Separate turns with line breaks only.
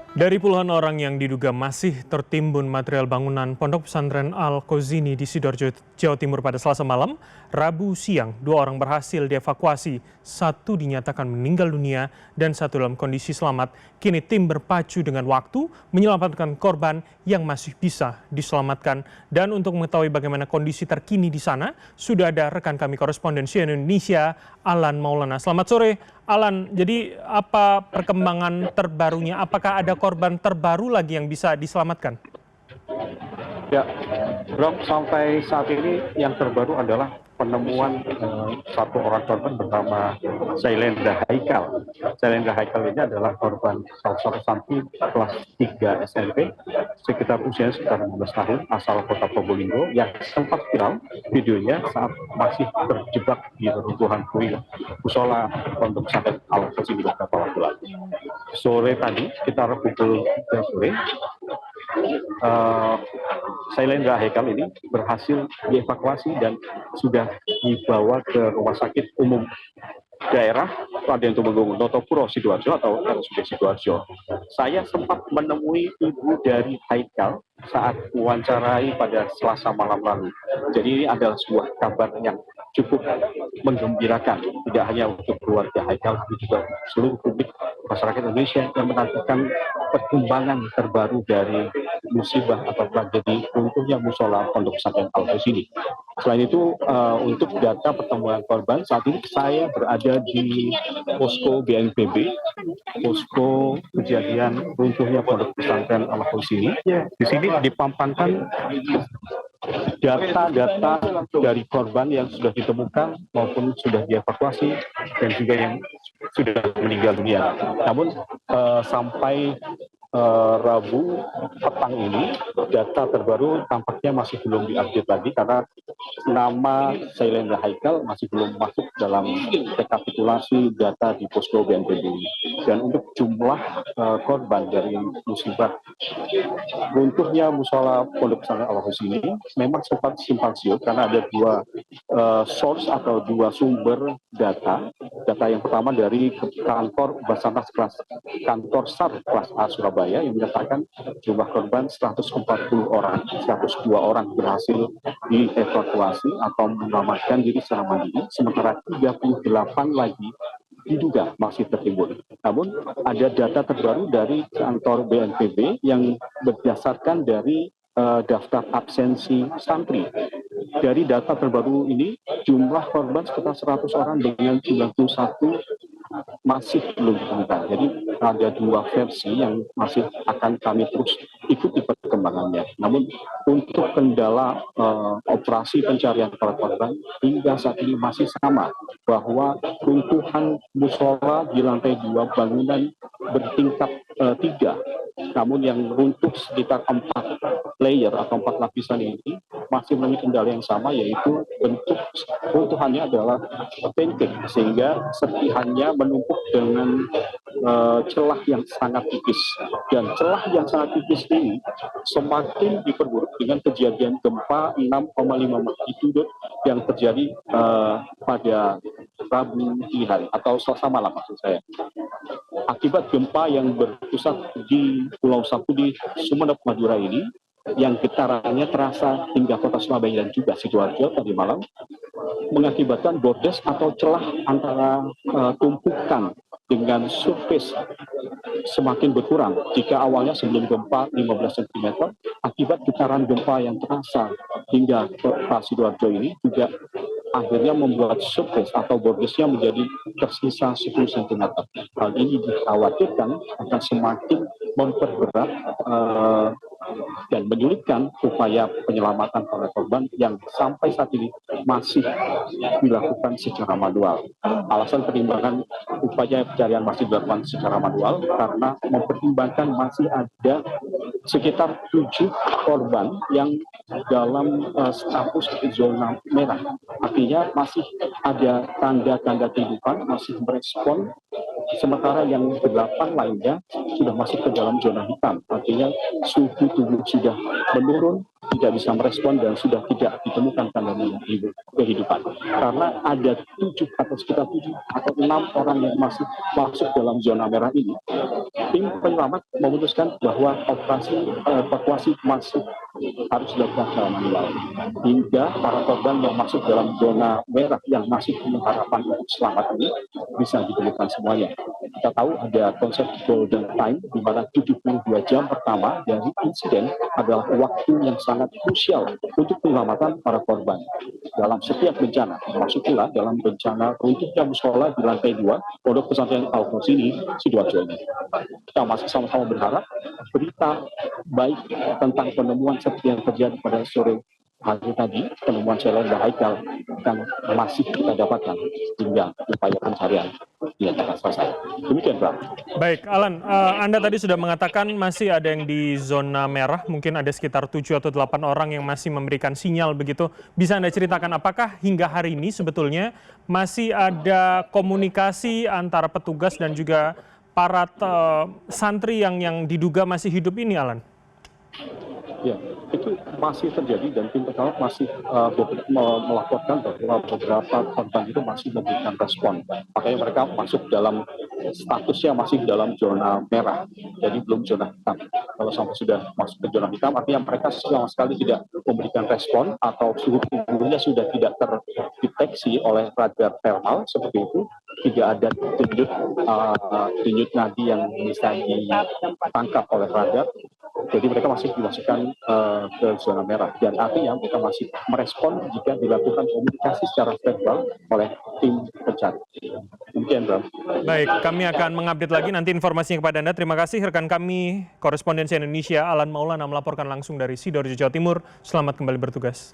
Dari puluhan orang yang diduga masih tertimbun material bangunan Pondok Pesantren Al-Qazzini di Sidoarjo, Jawa Timur pada Selasa malam, Rabu siang, 2 orang berhasil dievakuasi, 1 dinyatakan meninggal dunia dan 1 dalam kondisi selamat. Kini tim berpacu dengan waktu menyelamatkan korban yang masih bisa diselamatkan. Dan untuk mengetahui bagaimana kondisi terkini di sana, sudah ada rekan kami koresponden CNN Indonesia, Alan Maulana. Selamat sore, Alan. Jadi apa perkembangan terbarunya? Apakah ada korban terbaru lagi yang bisa diselamatkan?
Ya, Bro, sampai saat ini yang terbaru adalah penemuan satu orang korban bernama Sailendra Haikal. Sailendra Haikal ini adalah korban salah satu santri kelas 3 SMP, sekitar usianya sekitar 15 tahun, asal kota Probolinggo, yang sempat viral videonya saat masih terjebak di reruntuhan kuil musola Pondok Pesantren Al-Qazzini beberapa waktu lalu. Sore tadi, sekitar pukul 3 sore, Sailendra Haikal ini berhasil dievakuasi dan sudah dibawa ke Rumah Sakit Umum Daerah Raden Tumenggung Notopuro Sidoarjo atau RSUD Sidoarjo. Saya sempat menemui ibu dari Haikal saat wawancarai pada Selasa malam lalu. Jadi ini adalah sebuah kabar yang cukup menggembirakan, tidak hanya untuk keluarga Haikal, tapi juga seluruh publik masyarakat Indonesia yang menantikan perkembangan terbaru dari musibah atau tragedi runtuhnya musola Pondok Pesantren Al-Qazzini. Selain itu, untuk data pertemuan korban, saat ini saya berada di posko BNPB, posko kejadian runtuhnya Pondok Pesantren Al-Qazzini. Di sini dipampangkan data-data dari korban yang sudah ditemukan maupun sudah dievakuasi dan juga yang sudah meninggal dunia. Namun sampai Rabu petang ini data terbaru tampaknya masih belum diupdate lagi karena nama Sailendra Haikal masih belum masuk dalam rekapitulasi data di posko BNPB. Dan untuk jumlah korban dari musibah runtuhnya musola Pondok Pesantren Al-Qazzini ini memang sempat simpang siur karena ada dua source atau dua sumber data. Data yang pertama dari kantor Basarnas kantor SAR kelas A Surabaya yang menyatakan jumlah korban 140 orang, 102 orang berhasil dievakuasi atau menyelamatkan diri secara mandiri, sementara 38 lagi diduga masih tertimbun. Namun ada data terbaru dari kantor BNPB yang berdasarkan dari daftar absensi santri. Dari data terbaru ini, jumlah korban sekitar 100 orang dengan 91 masih belum ditemukan. Jadi ada dua versi yang masih akan kami terus ikuti perkembangannya. Namun untuk kendala operasi pencarian para korban hingga saat ini masih sama, bahwa runtuhan musola di lantai 2 bangunan bertingkat 3, namun yang runtuh sekitar 4 layer atau 4 lapisan ini masih memiliki kendala yang sama, yaitu bentuk runtuhannya adalah pancake, sehingga serpihannya menumpuk dengan celah yang sangat tipis. Dan celah yang sangat tipis ini semakin diperburuk dengan kejadian gempa 6,5 magnitudo yang terjadi pada Rabu dini hari atau Selasa malam maksud saya. Akibat gempa yang berpusat di Pulau Sapudi, Sumeneb, Madura ini, yang getarannya terasa hingga kota Surabaya dan juga Sidoarjo tadi malam, mengakibatkan bordes atau celah antara tumpukan dengan surface semakin berkurang. Jika awalnya sebelum gempa 15 cm, akibat getaran gempa yang terasa hingga kota Sidoarjo ini juga akhirnya membuat surface atau bordesnya menjadi tersisa 10 cm. Hal ini dikhawatirkan akan semakin memperberat dan menyulitkan upaya penyelamatan para korban yang sampai saat ini masih dilakukan secara manual. Alasan pertimbangan upaya pencarian masih dilakukan secara manual karena mempertimbangkan masih ada sekitar 7 korban yang dalam status zona merah. Artinya masih ada tanda-tanda kehidupan, masih merespon, sementara yang 8 lainnya sudah masuk ke dalam zona hitam. Artinya suhu tubuh sudah menurun tidak bisa merespon dan sudah tidak ditemukan tanda-tanda kehidupan. Karena ada 7 atau sekitar 7 atau 6 orang yang masih masuk dalam zona merah ini, tim penyelamat memutuskan bahwa operasi evakuasi masih harus dilakukan secara manual. Hingga para korban yang masuk dalam zona merah yang masih punya harapan untuk selamat ini bisa ditemukan semuanya. Kita tahu ada konsep golden time, di mana 72 jam pertama dari insiden adalah waktu yang sangat krusial untuk penyelamatan para korban. Dalam setiap bencana, termasuk pula dalam bencana runtuhnya musola di lantai 2 Pondok Pesantren Al-Qausini, Sidoarjo ini. Kita masih sama-sama berharap berita baik tentang penemuan seperti yang terjadi pada sore hari tadi, penemuan Sheila dan Haikal akan masih kita dapatkan hingga upaya pencarian dinyatakan selesai. Demikian, Bram.
Baik, Alan, Anda tadi sudah mengatakan masih ada yang di zona merah, mungkin ada sekitar 7 atau 8 orang yang masih memberikan sinyal begitu. Bisa Anda ceritakan apakah hingga hari ini sebetulnya masih ada komunikasi antara petugas dan juga para santri yang diduga masih hidup ini, Alan?
Ya, itu masih terjadi dan tim penyelamat masih melaporkan bahwa beberapa korban itu masih memberikan respon. Makanya mereka masuk dalam statusnya masih dalam zona merah, jadi belum zona hitam. Kalau sampai sudah masuk ke zona hitam, artinya mereka sama sekali tidak memberikan respon atau suhu tubuhnya sudah tidak terdeteksi oleh radar thermal seperti itu. Tidak ada denyut nadi yang bisa ditangkap oleh radar. Jadi mereka masih dimasukkan ke zona merah dan artinya mereka masih merespon jika dilakukan komunikasi secara verbal oleh tim pencari. Demikian, Bram.
Baik, kami akan mengupdate lagi nanti informasinya kepada Anda. Terima kasih rekan kami, korespondensi Indonesia Alan Maulana melaporkan langsung dari Sidoarjo, Jawa Timur. Selamat kembali bertugas.